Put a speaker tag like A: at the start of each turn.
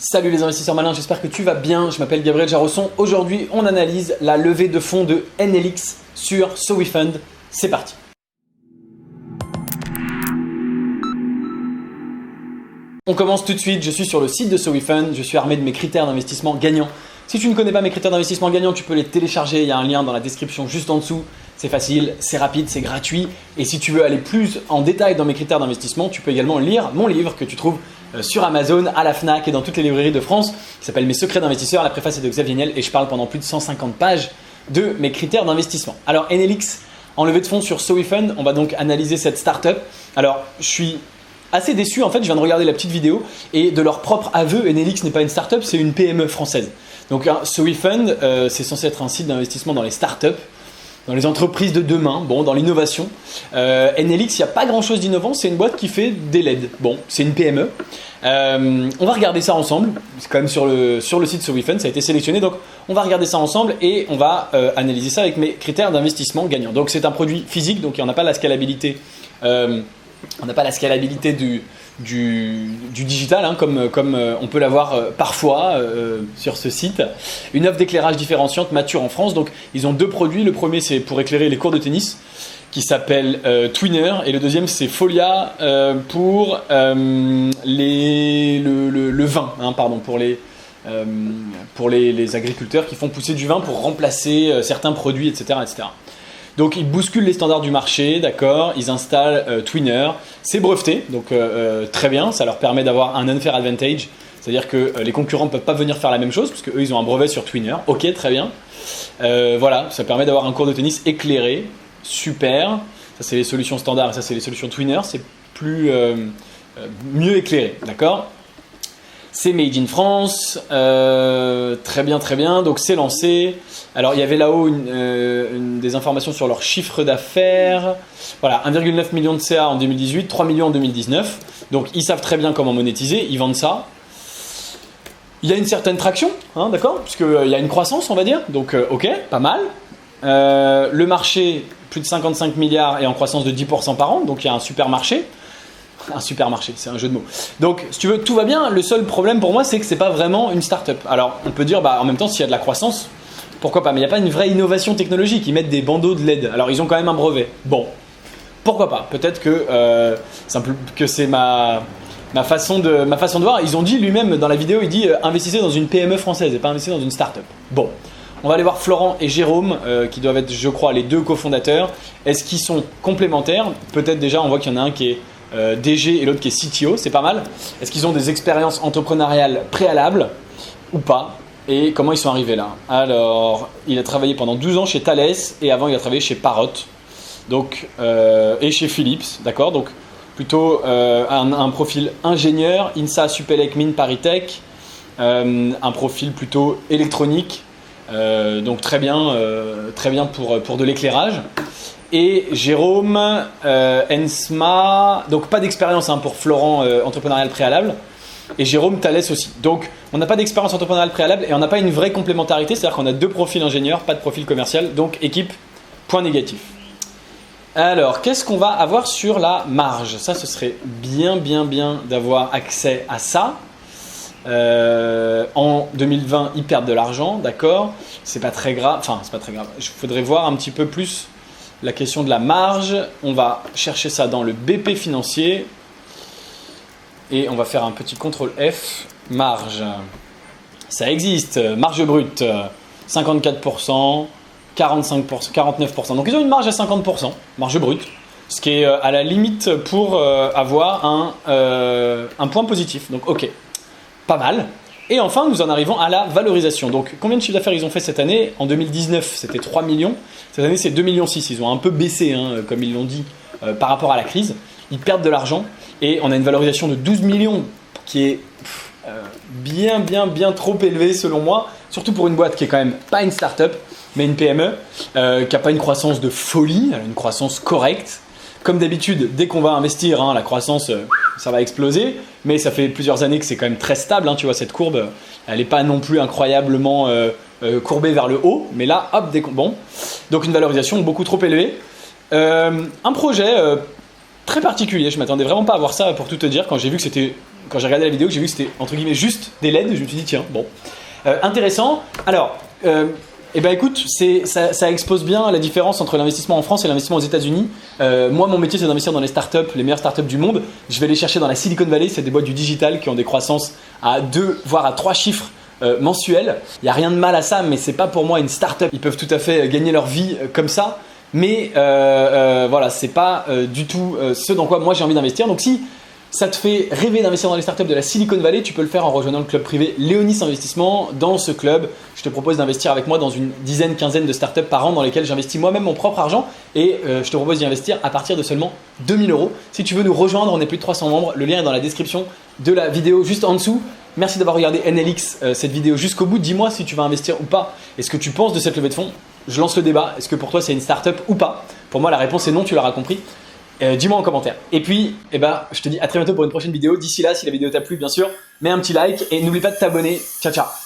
A: Salut les investisseurs malins, j'espère que tu vas bien. Je m'appelle Gabriel Jarosson. Aujourd'hui, on analyse la levée de fonds de NLX sur SoWeFund. C'est parti. On commence tout de suite. Je suis sur le site de SoWeFund. Je suis armé de mes critères d'investissement gagnants. Si tu ne connais pas mes critères d'investissement gagnants, tu peux les télécharger. Il y a un lien dans la description juste en dessous. C'est facile, c'est rapide, c'est gratuit. Et si tu veux aller plus en détail dans mes critères d'investissement, tu peux également lire mon livre que tu trouves sur Amazon, à la Fnac et dans toutes les librairies de France, qui s'appelle Mes secrets d'investisseur. La préface est de Xavier Niel et je parle pendant plus de 150 pages de mes critères d'investissement. Alors NLX, en levée de fonds sur SoWeFund, on va donc analyser cette startup. Alors je suis assez déçu, en fait, je viens de regarder la petite vidéo et de leur propre aveu, NLX n'est pas une startup, c'est une PME française. Donc SoWeFund, c'est censé être un site d'investissement dans les startups, dans les entreprises de demain, bon, dans l'innovation. NLX, il n'y a pas grand chose d'innovant, c'est une boîte qui fait des LED. Bon, c'est une PME. On va regarder ça ensemble, c'est quand même sur le site SoWeFund, ça a été sélectionné, donc on va regarder ça ensemble et on va analyser ça avec mes critères d'investissement gagnants. Donc c'est un produit physique, donc on n'a pas la scalabilité, du digital, hein, comme on peut l'avoir parfois sur ce site. Une offre d'éclairage différenciante mature en France. Donc ils ont deux produits. Le premier c'est pour éclairer les cours de tennis qui s'appelle Twinner et le deuxième c'est Folia pour le vin, hein, pardon, pour les agriculteurs qui font pousser du vin pour remplacer certains produits, etc., etc. Donc ils bousculent les standards du marché, d'accord, ils installent Twinner, c'est breveté, donc très bien, ça leur permet d'avoir un unfair advantage, c'est-à-dire que les concurrents ne peuvent pas venir faire la même chose, parce qu'eux ils ont un brevet sur Twinner, ok, très bien. Voilà, ça permet d'avoir un cours de tennis éclairé, super, ça c'est les solutions standards, ça c'est les solutions Twinner, c'est mieux éclairé, d'accord. C'est made in France, très bien, donc c'est lancé. Alors il y avait là-haut des informations sur leur chiffre d'affaires. Voilà, 1,9 million de CA en 2018, 3 millions en 2019. Donc ils savent très bien comment monétiser, ils vendent ça. Il y a une certaine traction, hein, d'accord, puisqu'il y a une croissance, on va dire. Donc ok, pas mal. Le marché, plus de 55 milliards et en croissance de 10% par an, donc il y a un super marché. Un supermarché, c'est un jeu de mots. Donc, si tu veux, tout va bien. Le seul problème pour moi, c'est que c'est pas vraiment une start-up. Alors, on peut dire, en même temps, s'il y a de la croissance, pourquoi pas. Mais il n'y a pas une vraie innovation technologique. Ils mettent des bandeaux de LED. Alors, ils ont quand même un brevet. Bon, pourquoi pas. Peut-être que c'est ma façon de voir. Ils ont dit lui-même dans la vidéo, il dit investissez dans une PME française et pas investissez dans une start-up. Bon. On va aller voir Florent et Jérôme, qui doivent être, je crois, les deux cofondateurs. Est-ce qu'ils sont complémentaires? Peut-être déjà, on voit qu'il y en a un qui est DG et l'autre qui est CTO, c'est pas mal. Est-ce qu'ils ont des expériences entrepreneuriales préalables ou pas? Et comment ils sont arrivés là? Alors, il a travaillé pendant 12 ans chez Thales et avant il a travaillé chez Parrot, donc, et chez Philips, d'accord? Donc plutôt un profil ingénieur, INSA, Supélec, Mines, Paris-Tech, un profil plutôt électronique, donc très bien pour de l'éclairage. Et Jérôme, Ensma, donc pas d'expérience pour Florent, entrepreneurial préalable, et Jérôme, Thales aussi. Donc on n'a pas d'expérience entrepreneuriale préalable et on n'a pas une vraie complémentarité, c'est-à-dire qu'on a deux profils ingénieurs, pas de profil commercial, donc équipe, point négatif. Alors, qu'est-ce qu'on va avoir sur la marge? Ça, ce serait bien d'avoir accès à ça. En 2020, ils perdent de l'argent, d'accord, c'est pas très grave, il faudrait voir un petit peu plus la question de la marge. On va chercher ça dans le BP financier et on va faire un petit CTRL F. Marge, ça existe, marge brute 54%, 45%, 49%. Donc ils ont une marge à 50%, marge brute, ce qui est à la limite pour avoir un point positif. Donc ok, pas mal. Et enfin, nous en arrivons à la valorisation. Donc, combien de chiffre d'affaires ils ont fait cette année? En 2019, c'était 3 millions. Cette année, c'est 2,6 millions. Ils ont un peu baissé, comme ils l'ont dit, par rapport à la crise. Ils perdent de l'argent. Et on a une valorisation de 12 millions qui est bien trop élevée selon moi. Surtout pour une boîte qui est quand même pas une start-up, mais une PME, qui n'a pas une croissance de folie, elle a une croissance correcte. Comme d'habitude, dès qu'on va investir, la croissance, ça va exploser. Mais ça fait plusieurs années que c'est quand même très stable. Tu vois, cette courbe, elle n'est pas non plus incroyablement courbée vers le haut. Mais là, hop, bon. Donc une valorisation beaucoup trop élevée. Un projet très particulier. Je ne m'attendais vraiment pas à voir ça, pour tout te dire. Quand j'ai vu que c'était quand j'ai regardé la vidéo, j'ai vu que c'était entre guillemets juste des LED. Je me suis dit tiens, bon, intéressant. Alors, eh ben écoute, ça expose bien la différence entre l'investissement en France et l'investissement aux États-Unis. Moi, mon métier, c'est d'investir dans les startups, les meilleures startups du monde. Je vais les chercher dans la Silicon Valley. C'est des boîtes du digital qui ont des croissances à 2 voire à 3 chiffres mensuels. Il n'y a rien de mal à ça, mais c'est pas pour moi une startup. Ils peuvent tout à fait gagner leur vie comme ça. Mais voilà, c'est pas du tout ce dans quoi moi j'ai envie d'investir. Donc si ça te fait rêver d'investir dans les startups de la Silicon Valley, tu peux le faire en rejoignant le club privé Léonis Investissement. Dans ce club, je te propose d'investir avec moi dans une dizaine, quinzaine de startups par an dans lesquelles j'investis moi-même mon propre argent et je te propose d'y investir à partir de seulement 2000 €. Si tu veux nous rejoindre, on est plus de 300 membres. Le lien est dans la description de la vidéo juste en dessous. Merci d'avoir regardé NLX cette vidéo jusqu'au bout. Dis-moi si tu vas investir ou pas et ce que tu penses de cette levée de fonds. Je lance le débat. Est-ce que pour toi c'est une startup ou pas? Pour moi la réponse est non, tu l'auras compris. Dis-moi en commentaire. Et puis, je te dis à très bientôt pour une prochaine vidéo. D'ici là, si la vidéo t'a plu, bien sûr, mets un petit like et n'oublie pas de t'abonner. Ciao, ciao.